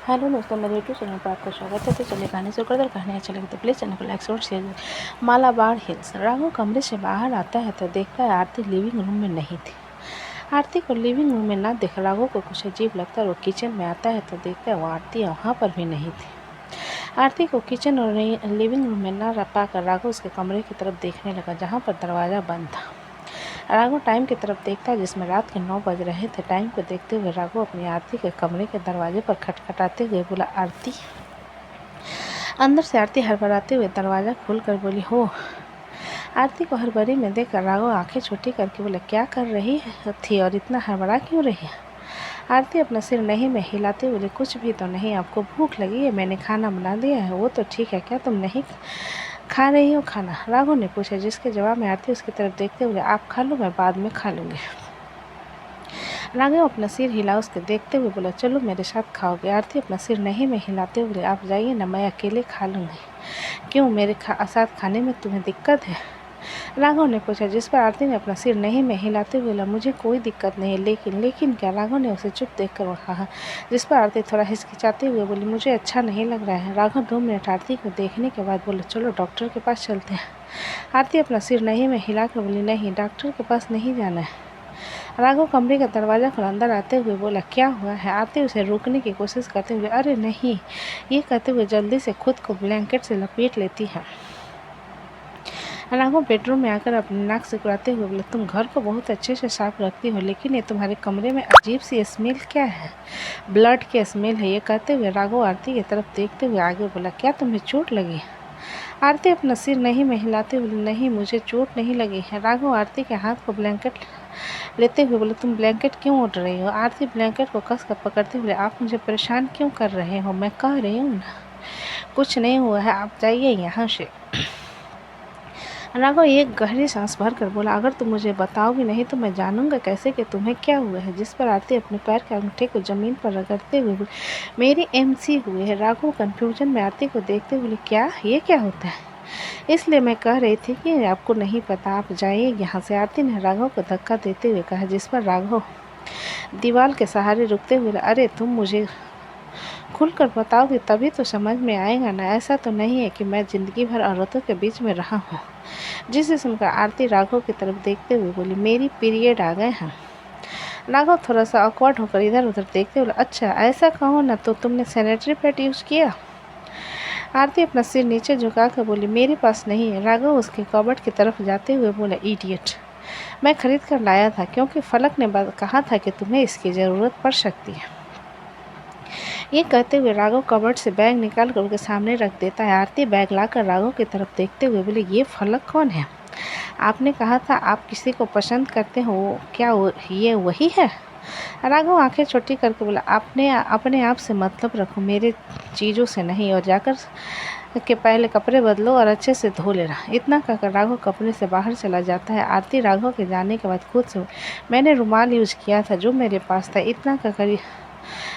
Hello दोस्तों, मेरे YouTube channel पर आपका स्वागत है। तो चलिए कहानी शुरू करते। कहानी अच्छा लगे तो प्लीज़ चैनल को लाइक और शेयर। मालाबार हिल्स। राघव कमरे से बाहर आता है तो देखता है आरती लिविंग रूम में नहीं थी। आरती को लिविंग रूम में ना देख राघव को कुछ अजीब लगता है। वो किचन में आता है तो देखता है वो आरती वहाँ पर भी नहीं थी। आरती को किचन और लिविंग रूम में ना रख पाकर राघव उसके कमरे की तरफ देखने लगा, जहाँ पर दरवाज़ा बंद था। राघव टाइम की तरफ देखता है जिसमें रात के 9 बज रहे थे। टाइम को देखते हुए राघव अपनी आरती के कमरे के दरवाजे पर खटखटाते हुए बोला, आरती। अंदर से आरती हड़बड़ाते हुए दरवाज़ा खोलकर बोली, हो। आरती को हड़बड़ी में देखकर राघव आंखें छोटी करके बोला, क्या कर रही थी और इतना हड़बड़ा क्यों रही है? आरती अपना सिर नहीं में हिलाते बोले, कुछ भी तो नहीं। आपको भूख लगी है? मैंने खाना बना दिया है। वो तो ठीक है, क्या तुम नहीं खा रही हो खाना? राघव ने पूछा, जिसके जवाब में आरती उसकी तरफ देखते हुए, आप खा लो, मैं बाद में खा लूँगी। राघव अपना सिर हिला उसके देखते हुए बोला, चलो मेरे साथ खाओगे? आरती अपना सिर नहीं में हिलाते हुए, आप जाइए ना, मैं अकेले खा लूँगी। क्यों, मेरे साथ खाने में तुम्हें दिक्कत है? राघव ने पूछा, जिस पर आरती ने अपना सिर नहीं में हिलाते हुए बोला, मुझे कोई दिक्कत नहीं है, लेकिन क्या? राघव ने उसे चुप देख कर कहा, जिस पर आरती थोड़ा हिचकिचाते हुए बोली, मुझे अच्छा नहीं लग रहा है। राघव 2 मिनट आरती को देखने के बाद बोले, चलो डॉक्टर के पास चलते हैं। आरती अपना सिर नहीं में हिलाकर बोली, नहीं, डॉक्टर के पास नहीं जाना है। राघव कमरे का दरवाज़ा खोल अंदर आते हुए बोला, क्या हुआ है? आरती उसे रोकने की कोशिश करते हुए, अरे नहीं, ये कहते हुए जल्दी से खुद को ब्लैंकेट से लपेट लेती है। राघव बेडरूम में आकर अपनी नाक सिकुड़ाते हुए बोले, तुम घर को बहुत अच्छे से साफ रखती हो, लेकिन ये तुम्हारे कमरे में अजीब सी स्मेल क्या है? ब्लड की स्मेल है। ये कहते हुए राघव आरती की तरफ देखते हुए आगे बोला, क्या तुम्हें चोट लगी? आरती अपना सिर नहीं में हिलाते हुए, नहीं, मुझे चोट नहीं लगी है। राघव आरती के हाथ को ब्लैंकेट लेते हुए बोले, तुम ब्लैंकेट क्यों ओढ़ रही हो? आरती ब्लैंकेट को कस कर पकड़ते हुए, आप मुझे परेशान क्यों कर रहे हो? मैं कह रही हूँ ना, कुछ नहीं हुआ है, आप जाइए यहाँ से। राघव एक गहरी सांस भरकर बोला, अगर तुम मुझे बताओगी नहीं तो मैं जानूंगा कैसे कि तुम्हें क्या हुआ है? जिस पर आरती अपने पैर के अंगूठे को जमीन पर रगड़ते हुए बोली, मेरी एमसी हुई है। राघव कंफ्यूजन में आरती को देखते हुए, क्या, ये क्या होता है? इसलिए मैं कह रही थी कि आपको नहीं पता, आप जाइए यहाँ से। आरती ने राघव को धक्का देते हुए कहा, जिस पर राघव दीवार के सहारे रुकते हुए, अरे तुम मुझे खुलकर बताओगे तभी तो समझ में आएगा ना। ऐसा तो नहीं है कि मैं जिंदगी भर औरतों के बीच में रहा हूँ। जिसे सुनकर आरती राघव की तरफ देखते हुए बोली, मेरी पीरियड आ गए हैं। राघव थोड़ा सा ऑकवर्ड होकर इधर उधर देखते हुए, अच्छा ऐसा कहो ना, तो तुमने सैनिटरी पैड यूज़ किया? आरती अपना सिर नीचे झुकाकर बोली, मेरे पास नहीं है। राघव उसके कबर्ड की तरफ जाते हुए बोला, इडियट, मैं खरीद कर लाया था क्योंकि फलक ने कहा था कि तुम्हें इसकी ज़रूरत पड़ सकती है। ये कहते हुए राघव कबर्ड से बैग निकाल कर उसके सामने रख देता है। आरती बैग लाकर राघव की तरफ देखते हुए बोली, ये फलक कौन है? आपने कहा था आप किसी को पसंद करते हो, क्या ये वही है? राघव आंखें छोटी करके बोला, आपने अपने आप से मतलब रखो, मेरे चीज़ों से नहीं, और जाकर के पहले कपड़े बदलो और अच्छे से धो लेना। इतना कहकर राघव कपड़े से बाहर चला जाता है। आरती राघव के जाने के बाद खुद से, मैंने रुमाल यूज़ किया था जो मेरे पास था।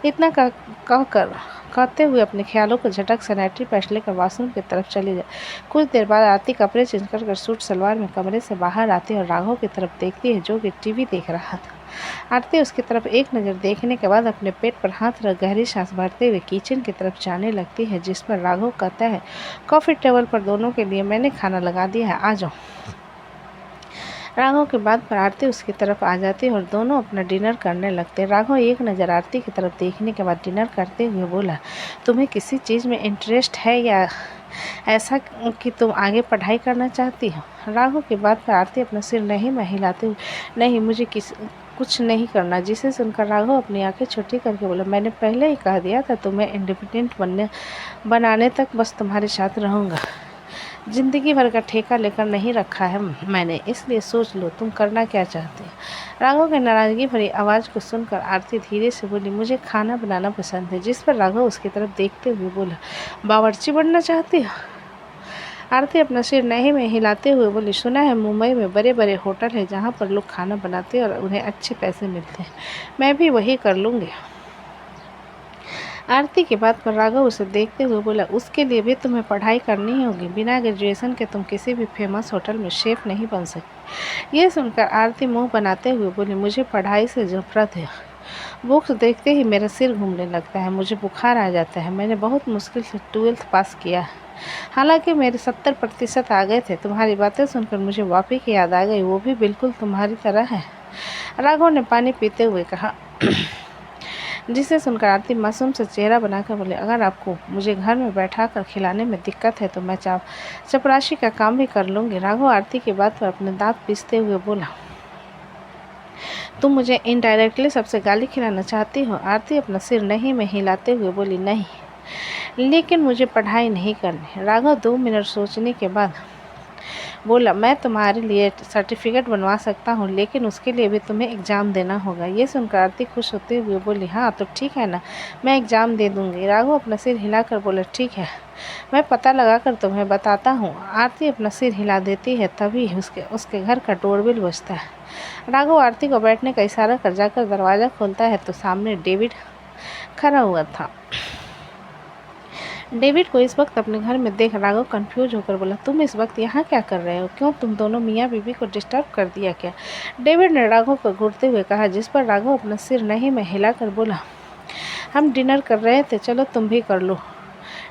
इतना कहकर कहते हुए अपने ख्यालों को झटक सैनिटरी पैड लेकर वॉशरूम की तरफ चली जाए। कुछ देर बाद आरती कपड़े चेंज कर सूट सलवार में कमरे से बाहर आती है और राघव की तरफ देखती है जो कि टीवी देख रहा था। आरती उसकी तरफ एक नज़र देखने के बाद अपने पेट पर हाथ रख गहरी सांस भरते हुए किचन की तरफ जाने लगती है, जिस पर राघव कहता है, कॉफ़ी टेबल पर दोनों के लिए मैंने खाना लगा दिया है, आ जाओ। राघव की बात पर आरती उसकी तरफ आ जाती है और दोनों अपना डिनर करने लगते हैं। राघव एक नज़र आरती की तरफ देखने के बाद डिनर करते हुए बोला, तुम्हें किसी चीज़ में इंटरेस्ट है या ऐसा कि तुम आगे पढ़ाई करना चाहती हो? राघव की बात पर आरती अपना सिर नहीं में हिलाते हुए, नहीं, मुझे कुछ नहीं करना। जिसे सुनकर राघव अपनी आंखें छोटी करके बोला, मैंने पहले ही कह दिया था तुम्हें इंडिपेंडेंट बनाने तक बस तुम्हारे साथ रहूँगा। जिंदगी भर का ठेका लेकर नहीं रखा है मैंने, इसलिए सोच लो तुम करना क्या चाहते हो। राघव की नाराज़गी भरी आवाज़ को सुनकर आरती धीरे से बोली, मुझे खाना बनाना पसंद है। जिस पर राघव उसकी तरफ देखते हुए बोला, बावर्ची बनना चाहती हो? आरती अपना सिर नहीं में हिलाते हुए बोली, सुना है मुंबई में बड़े बड़े होटल है जहाँ पर लोग खाना बनाते हैं और उन्हें अच्छे पैसे मिलते हैं, मैं भी वही कर लूँगी। आरती की बात पर राघव उसे देखते हुए बोला, उसके लिए भी तुम्हें पढ़ाई करनी होगी। बिना ग्रेजुएशन के तुम किसी भी फेमस होटल में शेफ़ नहीं बन सकती। ये सुनकर आरती मुंह बनाते हुए बोली, मुझे पढ़ाई से नफरत है। बुक्स देखते ही मेरा सिर घूमने लगता है, मुझे बुखार आ जाता है। मैंने बहुत मुश्किल से 12th पास किया, हालांकि मेरे 70% आ गए थे। तुम्हारी बातें सुनकर मुझे वापी की याद आ गई, वो भी बिल्कुल तुम्हारी तरह है, राघव ने पानी पीते हुए कहा। जिसे सुनकर आरती मासूम से चेहरा बनाकर बोले, अगर आपको मुझे घर में बैठा कर खिलाने में दिक्कत है तो मैं चपरासी का काम भी कर लूँगी। राघव आरती की बात पर अपने दांत पीसते हुए बोला, तुम मुझे इनडायरेक्टली सबसे गाली खिलाना चाहती हो? आरती अपना सिर नहीं में हिलाते हुए बोली, नहीं, लेकिन मुझे पढ़ाई नहीं करनी। राघव 2 मिनट सोचने के बाद बोला, मैं तुम्हारे लिए सर्टिफिकेट बनवा सकता हूँ, लेकिन उसके लिए भी तुम्हें एग्ज़ाम देना होगा। ये सुनकर आरती खुश होते हुए बोली, हाँ तो ठीक है ना, मैं एग्ज़ाम दे दूँगी। राघव अपना सिर हिलाकर बोला, ठीक है, मैं पता लगा कर तुम्हें बताता हूँ। आरती अपना सिर हिला देती है, तभी उसके घर का डोरबेल बजता है। राघव आरती को बैठने का इशारा कर जाकर दरवाज़ा खोलता है तो सामने डेविड खड़ा हुआ था। डेविड को इस वक्त अपने घर में देख राघव कंफ्यूज होकर बोला, तुम इस वक्त यहाँ क्या कर रहे हो? क्यों तुम दोनों मियाँ बीवी को डिस्टर्ब कर दिया क्या? डेविड ने राघव को घूरते हुए कहा, जिस पर राघव अपना सिर नहीं में हिलाकर बोला, हम डिनर कर रहे थे, चलो तुम भी कर लो।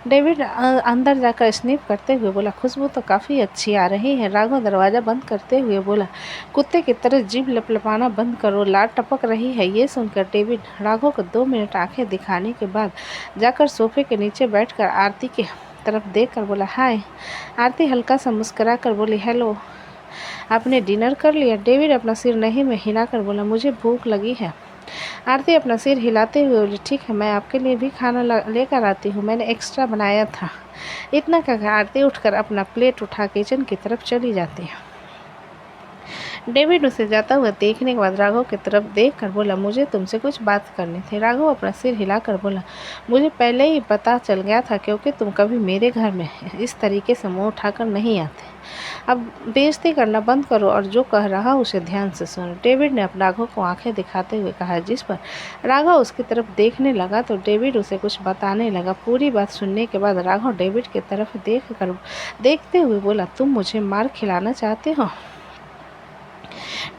डेविड अंदर जाकर स्नीफ करते हुए बोला, खुशबू तो काफ़ी अच्छी आ रही है। राघव दरवाज़ा बंद करते हुए बोला, कुत्ते की तरह जीभ लपलपाना बंद करो, लार टपक रही है। ये सुनकर डेविड राघव को 2 मिनट आंखें दिखाने के बाद जाकर सोफे के नीचे बैठकर आरती की तरफ देखकर बोला, हाय। आरती हल्का सा मुस्कुरा कर बोली, हेलो, आपने डिनर कर लिया? डेविड अपना सिर नहीं में हिलाकर बोला, मुझे भूख लगी है। आरती अपना सिर हिलाते हुए बोली, ठीक है, मैं आपके लिए भी खाना लेकर आती हूँ, मैंने एक्स्ट्रा बनाया था। इतना कहकर आरती उठकर अपना प्लेट उठा किचन की तरफ चली जाती है। डेविड उसे जाता हुआ देखने के बाद राघव की तरफ देखकर बोला, मुझे तुमसे कुछ बात करनी थी। राघव अपना सिर हिलाकर बोला, मुझे पहले ही पता चल गया था, क्योंकि तुम कभी मेरे घर में इस तरीके से मुंह उठाकर नहीं आते। अब बेइज्जती करना बंद करो और जो कह रहा उसे ध्यान से सुनो। डेविड ने अपना राघव को आंखें दिखाते हुए कहा, जिस पर राघव उसकी तरफ देखने लगा तो डेविड उसे कुछ बताने लगा। पूरी बात सुनने के बाद राघव डेविड की तरफ देखते हुए बोला, तुम मुझे मार खिलाना चाहते हो?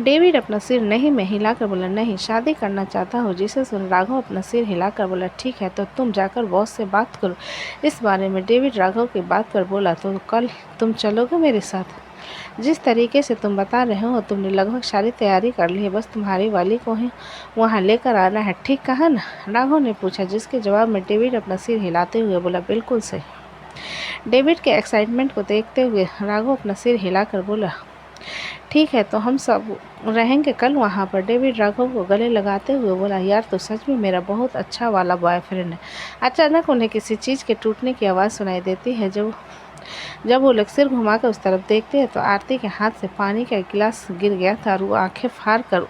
डेविड अपना सिर नहीं में हिलाकर बोला, नहीं, शादी करना चाहता हूँ। जिसे सुन राघव अपना सिर हिलाकर बोला, ठीक है, तो तुम जाकर बॉस से बात करो इस बारे में। डेविड राघव की बात पर बोला, तो कल तुम चलोगे मेरे साथ? जिस तरीके से तुम बता रहे हो, तुमने लगभग सारी तैयारी कर ली है, बस तुम्हारी वाली को ही वहाँ लेकर आना है, ठीक कहा ना? राघव ने पूछा, जिसके जवाब में डेविड अपना सिर हिलाते हुए बोला, बिल्कुल सही। डेविड के एक्साइटमेंट को देखते हुए राघव अपना सिर हिलाकर बोला, ठीक है, तो हम सब रहेंगे कल वहाँ पर। डेविड राघव को गले लगाते हुए बोला, यार तो सच में मेरा बहुत अच्छा वाला बॉयफ्रेंड है। अचानक उन्हें किसी चीज़ के टूटने की आवाज़ सुनाई देती है। जब वो लोग सिर घुमाकर उस तरफ देखते हैं तो आरती के हाथ से पानी का गिलास गिर गया था और वो आंखें फाड़ कर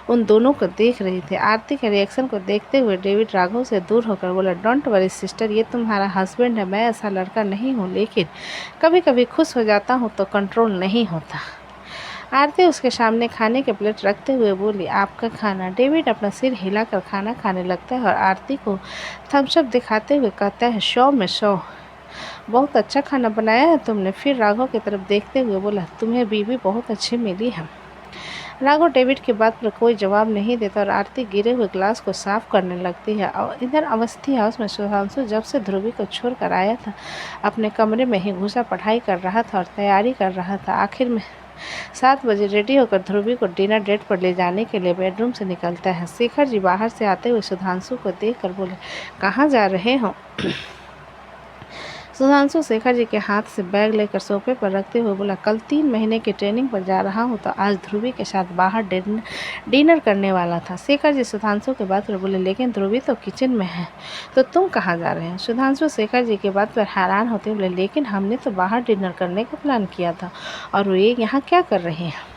उन दोनों को देख रही थी। आरती के रिएक्शन को देखते हुए डेविड राघव से दूर होकर बोला, डोंट वरी सिस्टर, ये तुम्हारा हस्बैंड है, मैं ऐसा लड़का नहीं हूँ, लेकिन कभी कभी खुश हो जाता हूँ तो कंट्रोल नहीं होता। आरती उसके सामने खाने के प्लेट रखते हुए बोली, आपका खाना। डेविड अपना सिर हिलाकर खाना खाने लगता है और आरती को थम्स अप दिखाते हुए कहता है, 100 में 100, बहुत अच्छा खाना बनाया है तुमने। फिर राघव की तरफ देखते हुए बोला, तुम्हें बीवी बहुत अच्छी मिली है। राघव डेविड की बात पर कोई जवाब नहीं देता और आरती गिरे हुए ग्लास को साफ करने लगती है। और इधर अवस्थी हाउस में सुधांशु जब से ध्रुवी को छोड़ कर आया था, अपने कमरे में ही घुसा पढ़ाई कर रहा था और तैयारी कर रहा था। आखिर में 7 बजे रेडी होकर ध्रुवी को डिनर डेट पर ले जाने के लिए बेडरूम से निकलता है। शेखर जी बाहर से आते हुए सुधांशु को देखकर बोले, कहाँ जा रहे हो? सुधांशु शेखर जी के हाथ से बैग लेकर सोफे पर रखते हुए बोला, कल 3 महीने की ट्रेनिंग पर जा रहा हूँ, तो आज ध्रुवी के साथ बाहर डिनर करने वाला था। शेखर जी सुधांशु के बात पर बोले, लेकिन ध्रुवी तो किचन में है, तो तुम कहाँ जा रहे हो? सुधांशु शेखर जी की बात पर हैरान होते बोले, लेकिन हमने तो बाहर डिनर करने का प्लान किया था और वो यहाँ क्या कर रहे हैं?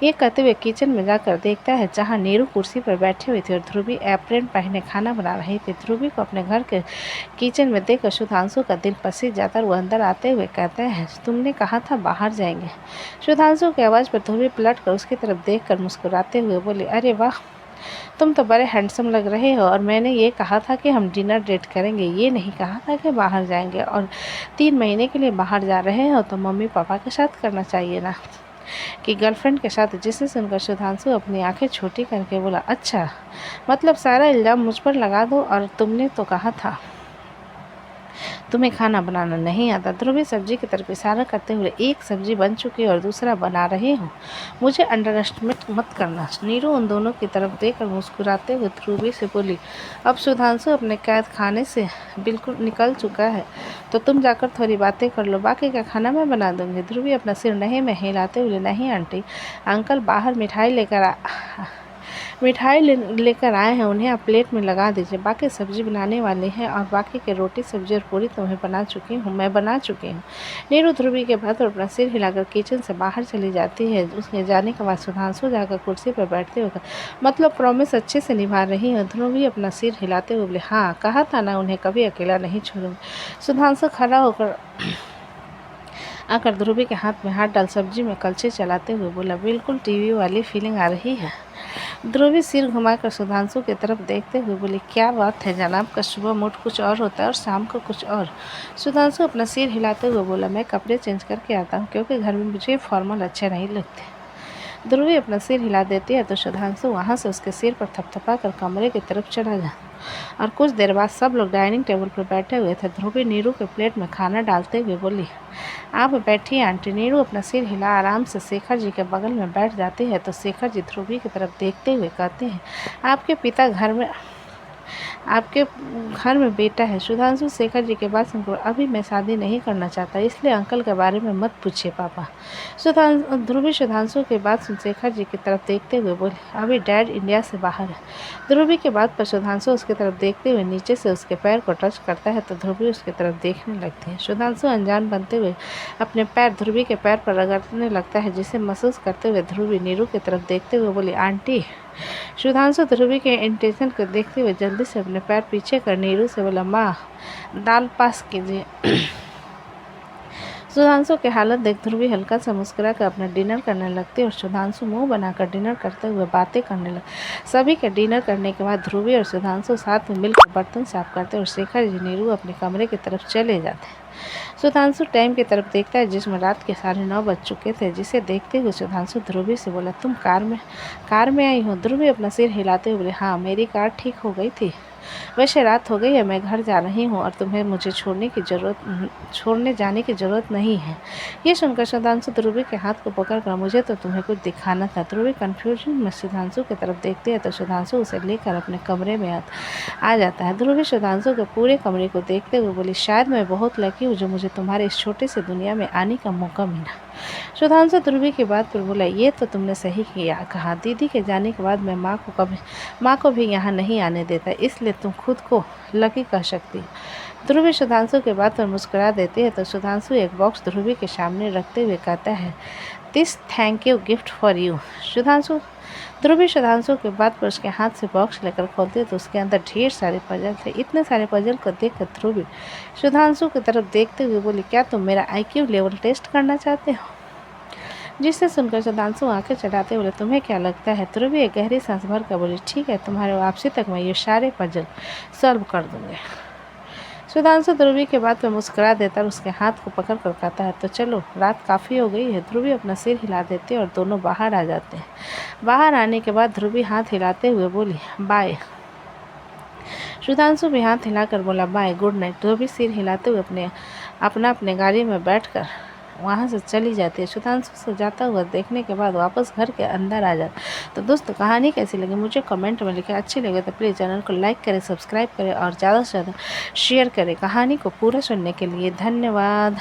ये कहते हुए किचन में जाकर देखता है जहाँ नीरू कुर्सी पर बैठे हुए थे और ध्रुवी एप्रन पहने खाना बना रही थी। ध्रुवी को अपने घर के किचन में देखकर सुधांशु का दिल पसीज जाता है। वो अंदर आते हुए कहते हैं, तुमने कहा था बाहर जाएंगे। सुधांशु की आवाज़ पर ध्रुवी पलट कर उसकी तरफ देखकर मुस्कुराते हुए बोले, अरे वाह, तुम तो बड़े हैंडसम लग रहे हो, और मैंने ये कहा था कि हम डिनर डेट करेंगे, ये नहीं कहा था कि बाहर जाएंगे। और 3 महीने के लिए बाहर जा रहे हो तो मम्मी पापा के साथ करना चाहिए ना। कि गर्लफ्रेंड के साथ, जिसे सुनकर सुधांशु अपनी आंखें छोटी करके बोला, अच्छा मतलब सारा इल्ज़ाम मुझ पर लगा दो, और तुमने तो कहा था तुम्हें खाना बनाना नहीं आता। ध्रुवी सब्जी की तरफ इशारा करते हुए, एक सब्जी बन चुकी और दूसरा बना रही हूँ, मुझे अंडर एस्टिमेट मत करना। नीरू उन दोनों की तरफ देखकर मुस्कुराते हुए ध्रुवी से बोली, अब सुधांशु अपने कैद खाने से बिल्कुल निकल चुका है, तो तुम जाकर थोड़ी बातें कर लो, बाकी का खाना मैं बना दूंगी। ध्रुवी अपना सिर नहीं में हिलाते हुए, नहीं आंटी, अंकल बाहर मिठाई लेकर आए हैं, उन्हें आप प्लेट में लगा दीजिए, बाकी सब्जी बनाने वाले हैं, और बाकी के रोटी सब्जी और पूरी मैं बना चुकी हूँ। नीरू ध्रुवी के बाद अपना सिर हिलाकर किचन से बाहर चली जाती है। उसके जाने के बाद सुधांशु जाकर कुर्सी पर बैठते हुए, मतलब प्रॉमिस अच्छे से निभा रही है। ध्रुवी अपना सिर हिलाते हुए बोले, हाँ कहा था ना, उन्हें कभी अकेला नहीं छोड़ूंगी। सुधांशु खड़ा होकर आकर ध्रुवी के हाथ में हाथ डाल सब्जी में कलछी चलाते हुए बोला, बिल्कुल टीवी वाली फीलिंग आ रही है। ध्रुवी सिर घुमाकर सुधांशु की तरफ देखते हुए बोली, क्या बात है जनाब का सुबह मूड कुछ और होता है और शाम को कुछ और। सुधांशु अपना सिर हिलाते हुए बोला, मैं कपड़े चेंज करके आता हूँ, क्योंकि घर में मुझे फॉर्मल अच्छे नहीं लगते। ध्रुवी अपना सिर हिला देती है तो सुधांशु वहाँ से उसके सिर पर थपथपा कर कमरे की तरफ चला गया, और कुछ देर बाद सब लोग डाइनिंग टेबल पर बैठे हुए थे। ध्रुवी नीरू के प्लेट में खाना डालते हुए बोली, आप बैठिए आंटी। नीरू अपना सिर हिला आराम से शेखर जी के बगल में बैठ जाती है तो शेखर जी ध्रुवी की तरफ देखते हुए कहते हैं, आपके घर में बेटा है। सुधांशु शेखर जी के बात सुनकर, अभी मैं शादी नहीं करना चाहता, इसलिए अंकल के बारे में मत पूछिए पापा। ध्रुवी सुधांशु के बात सुन शेखर जी की तरफ देखते हुए बोले, अभी डैड इंडिया से बाहर है। ध्रुवी के बात पर सुधांशु उसकी तरफ देखते हुए नीचे से उसके पैर को टच करता है तो ध्रुवी उसकी तरफ देखने लगती है। सुधांशु अनजान बनते हुए अपने पैर ध्रुवी के पैर पर रगड़ने लगता है, जिसे महसूस करते हुए ध्रुवी नीरू की तरफ देखते हुए बोली, आंटी। सुधांशु ध्रुवी के इंटेंशन को देखते हुए जल्दी से अपने पैर पीछे कर नीरू से बोला, माँ दाल पास कीजिए। सुधांशु की हालत देख ध्रुवी हल्का सा मुस्कुरा कर अपना डिनर करने लगती और सुधांशु मुंह बनाकर डिनर करते हुए बातें करने लगे। सभी के डिनर करने के बाद ध्रुवी और सुधांशु साथ में मिलकर बर्तन साफ करते और शेखर जी नीरू अपने कमरे की तरफ चले जाते हैं। सुधांशु टाइम की तरफ देखता है जिसमें रात के 9:30 बज चुके थे, जिसे देखते हुए सुधांशु ध्रुवी से बोला, तुम कार में आई हो। ध्रुवी अपना सिर हिलाते हुए बोले, हाँ मेरी कार ठीक हो गई थी, वैसे रात हो गई है, मैं घर जा रही हूँ और तुम्हें मुझे छोड़ने जाने की ज़रूरत नहीं है। ये सुनकर सुधांशु ध्रुवी के हाथ को पकड़कर, मुझे तो तुम्हें कुछ दिखाना था। ध्रुवी कन्फ्यूजन में सुधांशु की तरफ देखते हैं तो सुधांशु उसे लेकर अपने कमरे में आ जाता है। ध्रुवी सुधांशु के पूरे कमरे को देखते हुए बोली, शायद मैं बहुत लकी हूँ जो मुझे तुम्हारे इस छोटे से दुनिया में आने का मौका मिला। सुधांशु ध्रुवी की बात पर बोला, ये तो तुमने सही किया कहा, दीदी के जाने के बाद मैं माँ को भी यहाँ नहीं आने देता, इसलिए तुम खुद को लकी कह सकती हो। ध्रुवी सुधांशु के बात पर मुस्कुरा देती है तो सुधांशु एक बॉक्स ध्रुवी के सामने रखते हुए कहता है, this thank you gift for you. Dhruvi Sudhanshu के बाद पर उसके हाथ से बॉक्स लेकर खोलती है तो उसके अंदर ढेर सारे पजल थे। इतने सारे पजल को देखकर ध्रुवी सुधांशु की तरफ देखते हुए बोली, क्या तुम मेरा IQ लेवल टेस्ट करना चाहते हो? जिसे सुनकर सुधांशु आंखें चढ़ाते बोले, तुम्हें क्या लगता है? ध्रुवी एक गहरी सांस भर कर बोली, ठीक है, तुम्हारे वापसी तक मैं ये सारे पजल सॉल्व कर दूंगा। सुधांशु ध्रुवी के बात पर मुस्कुरा देता और उसके हाथ को पकड़ कर कहता है, तो चलो रात काफ़ी हो गई है। ध्रुवी अपना सिर हिला देते और दोनों बाहर आ जाते हैं। बाहर आने के बाद ध्रुवी हाथ हिलाते हुए बोली, बाय। सुधांशु भी हाथ हिलाकर बोला, बाय, गुड नाइट। ध्रुवी सिर हिलाते हुए अपने गाड़ी में बैठकर वहाँ से चली जाती है। सुधांशु से जाता हुआ देखने के बाद वापस घर के अंदर आ जाता। तो दोस्तों कहानी कैसी लगी मुझे कमेंट में लिखें। अच्छी लगे तो प्लीज़ चैनल को लाइक करें, सब्सक्राइब करें और ज़्यादा से ज़्यादा शेयर करें। कहानी को पूरा सुनने के लिए धन्यवाद।